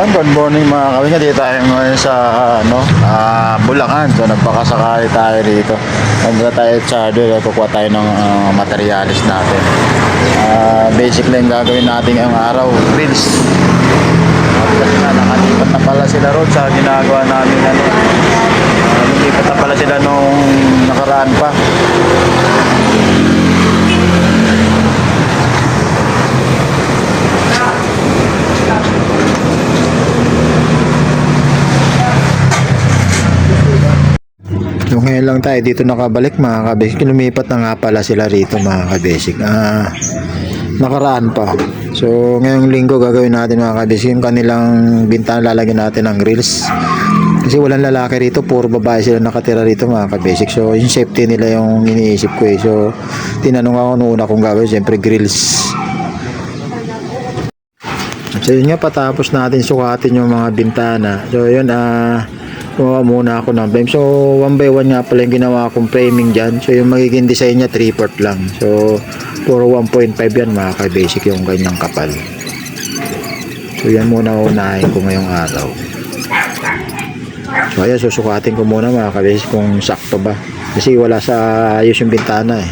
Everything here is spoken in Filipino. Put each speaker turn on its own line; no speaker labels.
Ayan, good morning mga kawinga. Dito tayo ngayon sa Bulacan. So nagpakasakali tayo dito. Nandito tayo sa kukuha tayo ng materialis natin. Basic lang gagawin natin ang araw, grills. Kasi nga nakalipat na pala sila roon sa ginagawa namin nilipat na pala sila nung nakaraan pa. So ngayon lang tayo dito nakabalik mga kabasic. Lumipat na nga pala sila rito mga kabasic. Nakaraan pa. So ngayong linggo gagawin natin mga kabasic yung kanilang bintana, lalagyan natin ng grills. Kasi walang lalaki rito, puro babae sila nakatira rito mga kabasic. So yung safety nila yung iniisip ko eh. So tinanong ako noon kung gagawin, siyempre grills. So yun nga, patapos natin sukatin yung mga bintana. So yun, gumawa muna ako ng frame. So 1 by 1 nga pala yung ginawa kong framing dyan. So yung magiging design niya 3/4 lang. So puro 1.5 yan mga ka-basic yung ganyang kapal. So yan muna unahin ko ngayong araw. So ayan, susukatin ko muna mga ka-basic kung sakto ba. Kasi wala sa ayos yung bintana eh.